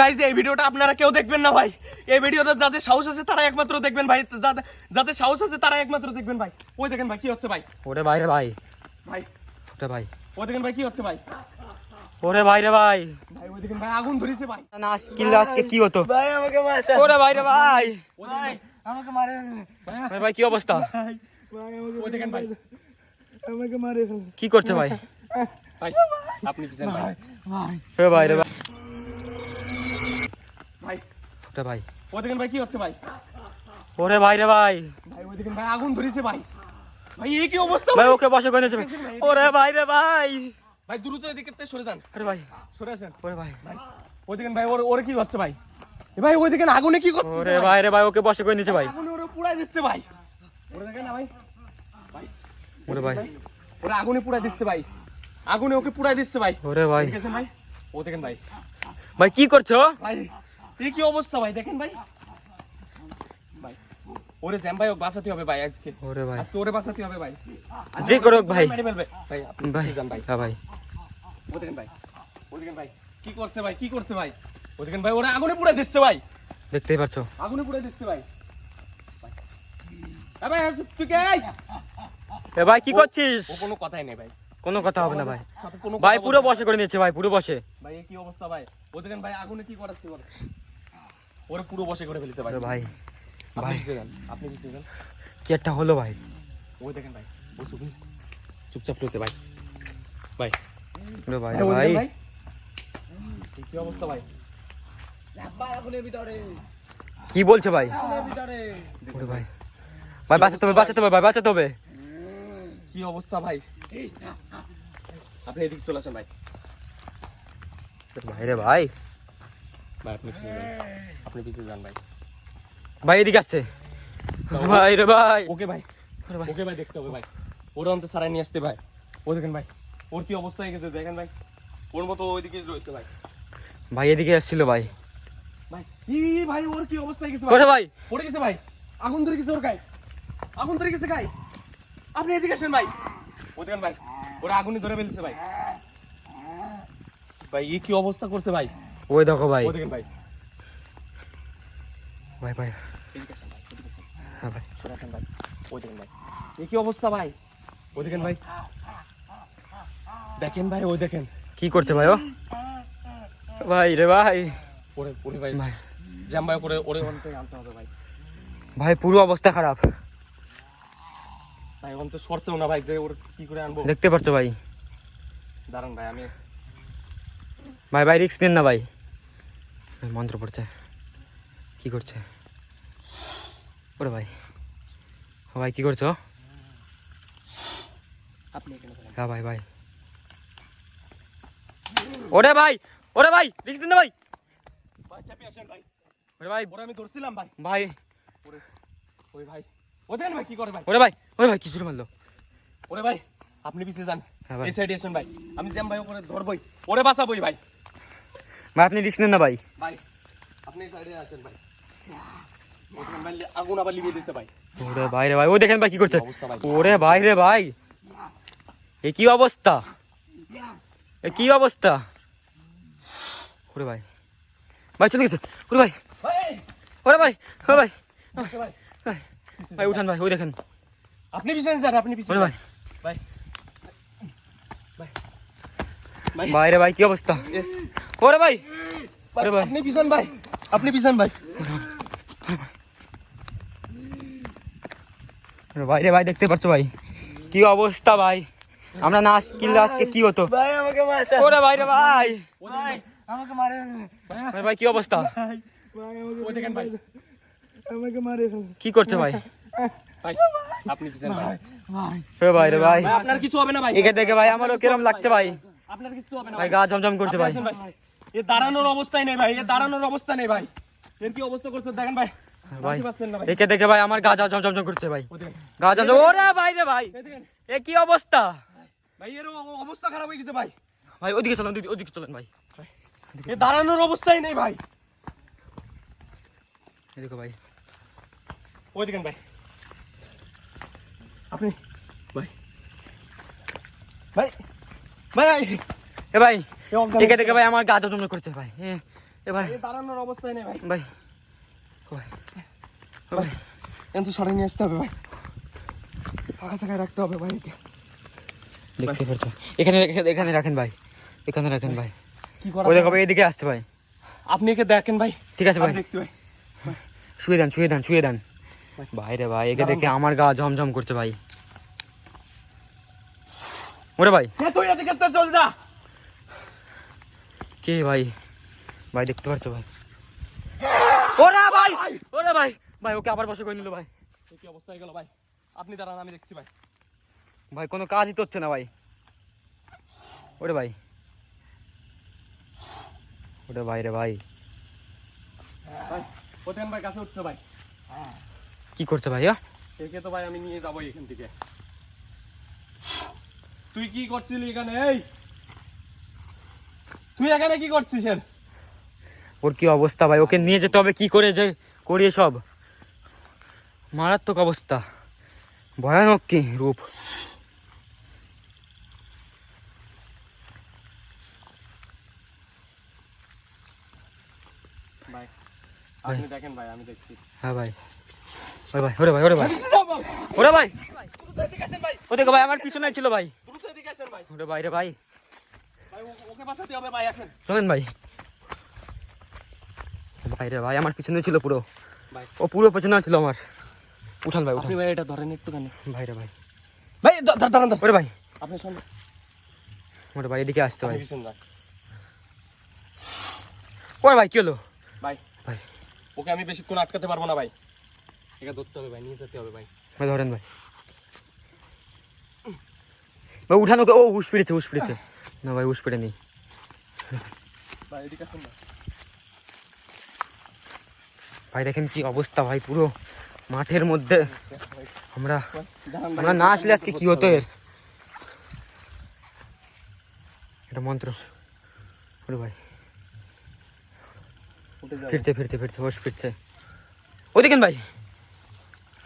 Guys এই ভিডিওটা আপনারা কেউ দেখবেন না ভাই। এই ভিডিওটা যাদের সাহস আছে তারা একমাত্র দেখবেন ভাই, যাদের সাহস আছে তারা একমাত্র দেখবেন ভাই। ওই দেখেন ভাই কি হচ্ছে ভাই, ওরে ভাই রে ভাই, ভাই ওরে ভাই, ওই দেখেন ভাই কি হচ্ছে ভাই, ওরে ভাই রে ভাই, ভাই ওই দেখেন ভাই আগুন ধরেছে ভাই। না আজকে আজকে কি হতো ভাই আমাকে মারছে, ওরে ভাই রে ভাই, ভাই আমাকে মারে ভাই ভাই কি অবস্থা, ভাই, ভাই আমাকে ওই দেখেন ভাই আমাকে মারে কি করছে ভাই, ভাই আপনি পিছন ভাই, ভাই ওরে ভাই রে ভাই, ভাই ওরে ভাই, ওই দেখেন ভাই কি হচ্ছে ভাই, ওরে ভাই রে ভাই, ভাই ওই দেখেন ভাই আগুন ধরেছে ভাই। ভাই এই কি অবস্থা ভাই ওকে বসে করে নিয়েছে, ওরে ভাই রে ভাই, ভাই দ্রুত এদিকে সরে যান, আরে ভাই, সরে আসেন ওরে ভাই, ভাই। ওই দেখেন ভাই ওরে কি হচ্ছে ভাই, এ ভাই ওই দেখেন আগুনে কি করছে, ওরে ভাই রে ভাই, ওকে বসে করে নিয়েছে ভাই, আগুনে ওরে পুড়াই দিচ্ছে ভাই। ওরে দেখেন না ভাই, ভাই ওরে ভাই, ওরে আগুনে পুড়াই দিচ্ছে ভাই, আগুনে ওকে পুড়াই দিচ্ছে ভাই। ওরে ভাই, দেখেছেন ভাই, ও দেখেন ভাই, ভাই কি করছো ভাই এই কি অবস্থা ভাই দেখেন ভাই, ভাই ওরে জ্যাম ভাই ওকে বাঁচাতে হবে ভাই আজকে, ওরে ভাই, আজকে ওরে বাঁচাতে হবে ভাই, যে করুক ভাই, মেরে ফেলবে ভাই, আপনি ভাই, যান ভাই। হ্যাঁ ভাই, ও দেখেন ভাই, ও দেখেন ভাই কি করছে ভাই, কি করছে ভাই, ও দেখেন ভাই ওরে আগুনে পুড়াই দিচ্ছে ভাই, দেখতেই পাচ্ছ, আগুনে পুড়াই দিচ্ছে ভাই। এ ভাই তুই কে আই, এ ভাই কি করছিস, ও কোনো কথাই নেই ভাই, কোনো কথা হবে না ভাই, সাথে কোনো ভাই কথা পুরো বলছে না। বসে করে নিয়েছে ভাই, পুরো বসে, ভাই এই কি অবস্থা ভাই, ও দেখেন ভাই আগুনে কি করাচ্ছে বলে, ওরে পুরো বসে করে ফেলেছে ভাই। ওরে ভাই, আপনি ভাই পিছিয়ে যান, আপনি পিছিয়ে যান। কি একটা হলো ভাই, ওই দেখেন ভাই ও চুপচাপ রয়েছে ভাই, ভাই ওরে ভাই ভাই, রে ওই ভাই, দেখেন ভাই এই কি অবস্থা ভাই, আগুনের ভিতরে, কি বলছে ভাই, আগুনের ভিতরে, ওরে ভাই, ভাই বাঁচাতে হবে, বাঁচাতে হবে ভাই, বাঁচাতে হবে, কি অবস্থা ভাই, আপনি এদিকে চলে আসেন ভাই, ভাই রে ভাই, ভাই আপনি পিছিয়ে যান, আপনি পিছিয়ে যান ভাই, ভাই এদিকে আসছে, ভাই রে ভাই, ওকে ভাই, ওরে ভাই, ওকে ভাই দেখতে হবে ভাই, ওরা অন্ত সারাই নিয়ে আসতে ভাই। ও দেখেন ভাই ওর কি অবস্থা হয়ে গেছে দেখেন ভাই, ওর মতো ওইদিকে রয়েছে ভাই, ভাই এদিকে আসছিল ভাই, ভাই ই ভাই ওর কি অবস্থা হয়ে গেছে ভাই, ওরে ভাই, পড়ে গেছে ভাই, আগুন ধরে গেছে ওর গায়ে, আগুন ধরে গেছে গায়ে, আপনি এদিকে আসেন ভাই, ও দেখেন ভাই ওরা আগুনে ধরে ফেলছে ভাই, ভাই এই কি অবস্থা করছে ভাই, ওই দেখো ভাই, ও দেখেন ভাই, ভাই ভাই, এদিকে আসেন ভাই, এদিকে আসেন, হ্যাঁ ভাই, সরে আসেন ভাই, ও দেখেন ভাই এই কি অবস্থা ভাই, ও দেখেন ভাই, দেখেন ভাই ওই দেখেন, কি করছে ভাই ও, ভাই রে ভাই, ওরে ওরে ভাই ভাই, জ্যাম ভাই করে ওরে অন্তে আনতে হবে ভাই, ভাই পুরো অবস্থা খারাপ, ভাই অন্তে সরছেও না ভাই, যে ওর কি করে আনবো, দেখতে পাচ্ছ ভাই, দাঁড়ান ভাই আমি, ভাই ভাই রিস্ক নেন না ভাই, ভাই, মন্ত্র পড়ছে, কি করছে, ওরে ভাই, ও ভাই কি করছো, আপনি এখানে বলেন। হ্যাঁ ভাই ভাই, ওরে ভাই, ওরে ভাই রিস্ক নেন না ভাই, ভাই চাপিয়ে আসেন ভাই, ওরে ভাই, ওরে আমি ধরছিলাম ভাই, ভাই, ওরে ওই ভাই ও দেখেন ভাই কি করে ভাই, ওরে ভাই, ওরে ভাই কিছু মারলো, ওরে ভাই আপনি পিছিয়ে যান, হ্যাঁ ভাই, এই সাইডে আসেন ভাই, আমি জ্যাম ভাই ওরে ধরবই, ওরে বাঁচাবই ভাই, ভাই আপনি রিস্ক নেন না ভাই, ভাই আপনি এই সাইডে আসেন ভাই, ও দেখেন ভাই আগুন আবার লিভিয়ে দিচ্ছে ভাই, ওরে ভাই রে ভাই, ও দেখেন ভাই কি করছে, অবস্থা ভাই, ওরে ভাই রে ভাই, এ কি অবস্থা, এ কি অবস্থা, ওরে ভাই, ভাই চলে গেছে, ওরে ভাই, ভাই ওরে ভাই, ওরে ভাই, দেখতে ভাই, ভাই, ভাই উঠান ভাই, ওই দেখেন, আপনি পিছনে যান, আপনি পিছনে ওরে ভাই, ভাই, ভাই ভাই ভাই রে ভাই কি অবস্থা, ওরে ভাই, ওরে ভাই, আপনি পিছন ভাই, আপনি পিছন ভাই, ওরে ভাই রে ভাই দেখতে পাচ্ছ ভাই, কি অবস্থা ভাই, আমরা না কিনলে আজকে কি হতো, ভাই আমাকে মারছে, ওরে ভাই রে ভাই, ভাই আমাকে মারে, ভাই ভাই কি অবস্থা, ভাই ও দেখেন ভাই আমাকে মারে, কি করছে ভাই, ভাই আপনি পিছন ভাই, ওরে ভাই রে ভাই, ভাই আপনার কিছু হবে না ভাই, একে দেখে ভাই আমারও কিরম লাগছে ভাই, আপনার কিছু হবে না ভাই গা জমজম করছে ভাই, আসেন ভাই, এ দাঁড়ানোর অবস্থায় নেই ভাই, এ দাঁড়ানোর অবস্থা নেই ভাই, এর কি অবস্থা করছে দেখেন ভাই, ভাই বুঝতে পারছেন না ভাই, একে দেখে ভাই আমার গা জমজম করছে ভাই, ও দেখেন, গা জমজম, ওরে ভাই রে ভাই, এই দেখেন এ কি অবস্থা, ভাই এর অবস্থা খারাপ হয়ে গেছে ভাই, ভাই ওদিকে চলেন, ওদিকে চলেন ভাই, এ দাঁড়ানোর অবস্থায় নেই ভাই, এদিকে ভাই, ওই দেখেন ভাই, আপনি ভাই ভাই ভাই এ ভাই একে দেখে ভাই আমার গা জমজম করছে ভাই, এ ভাই এই দাঁড়ানোর অবস্থায় নেই ভাই। ভাই ও ভাই ও ভাই কিন্তু সরে নিয়ে আসতে হবে ভাই, ফাঁকা জায়গায় রাখতে হবে ভাই একে। দেখতে পাচ্ছেন এখানে এখানে রাখেন ভাই, এখানে রাখেন ভাই। কি করা ওই যায়? দেখো ভাই এদিকে আসছে ভাই। আপনি একে দেখেন ভাই। ঠিক আছে ভাই, আমি দেখছি ভাই। শুয়ে দেন শুয়ে দেন শুয়ে দেন ভাই রে ভাই। একে দেখে আমার গা ঝমঝম করছে ভাই। ওরে ভাই কে তুই এদিকে তো চল যা। কে ভাই? ভাই দেখতে পাচ্ছ ভাই? ওরে ভাই ওরে ভাই ভাই ওকে আবার বসে করে নিল ভাই। এই কি অবস্থা হয়ে গেল ভাই? আপনি দাঁড়ান, আমি দেখছি ভাই। ভাই কোনো কাজই তো হচ্ছে না ভাই। ওরে ভাই ওরে ভাই রে ভাই ভাই ওদেন ভাই কাছে উঠছে ভাই। কি করছে ভাই? একে তো ভাই আমি নিয়ে যাবো এখান থেকে। তুই কি করছিলি এখানে? এই তুই এখানে কি করছিস? ওর কি অবস্থা ভাই? ওকে নিয়ে যেতে হবে কি করে যে করি সব। মারাত্মক অবস্থা, ভয়ানক কি রূপ। ভাই আপনি দেখেন ভাই, আমি দেখছি। হ্যাঁ ভাই ওরে ভাই ওরে ভাই ওরে ভাই ওরে ভাই দ্রুত এদিকে আসেন ভাই, ও দেখো ভাই আমার পিছনে ছিল ভাই। দ্রুত এদিকে আসেন ভাই। ওরে ভাই রে ভাই ভাই ওকে বাঁচাতে হবে ভাই, আসেন চলেন ভাই। ভাই রে ভাই আমার পিছনে ছিল পুরো, ভাই। ও পুরো পেছনে ছিল আমার। উঠান ভাই উঠান আপনি ভাই এটা ধরেন একটুখানি। ভাই রে ভাই ভাই দাঁড়ান, ওরে ভাই আপনি সামনে ওরে ভাই এদিকে আসছে ভাই। পিছন যান ওরে ভাই কি হলো? ভাই। ভাই ওকে আমি বেশিক্ষণ আটকাতে পারবো না ভাই, একে ধরতে হবে ভাই, নিয়ে যেতে হবে ভাই। ভাই ধরেন ভাই। ভাই উঠান ওকে। ও হুশ ফিরেছে হুশ ফিরেছে। না ভাই হুশ ফিরে নেই। ভাই এদিকে আসুন না। ভাই দেখেন কি অবস্থা ভাই, পুরো মাঠের মধ্যে। আমরা দাঁড়ান ভাই, আমরা না আসলে আজকে কি হতো এর। এটা মন্ত্র। ওরে ভাই উঠে যাও। ফিরছে ফিরছে ফিরছে হোশ ফিরছে। ওই দেখেন ভাই।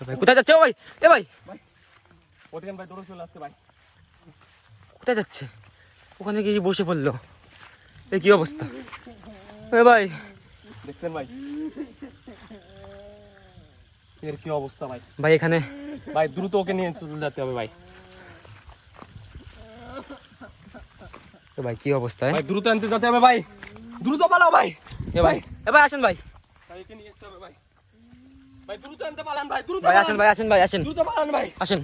এ ভাই কোথায় যাচ্ছে? ও ভাই এ ভাই ওদিকে ভাই দৌড়ে চলে আসছে ভাই। কোথায় যাচ্ছে? ওখানে গিয়ে বসে পড়লো। এ কি অবস্থা? এ ভাই দেখছেন ভাই এর কি অবস্থা ভাই? ভাই এখানে ভাই দ্রুত ওকে নিয়ে চলে যেতে হবে ভাই। এ ভাই কি অবস্থা? ভাই দ্রুত আনতে যেতে হবে ভাই, দ্রুত পালাও ভাই। এ ভাই আসেন ভাই। ভাই একে নিয়ে যেতে হবে ভাই। ভাই দ্রুত আনতে পালান ভাই, দ্রুত ভাই পালান। আসেন ভাই আসেন ভাই আসেন দ্রুত পালান ভাই। আসেন।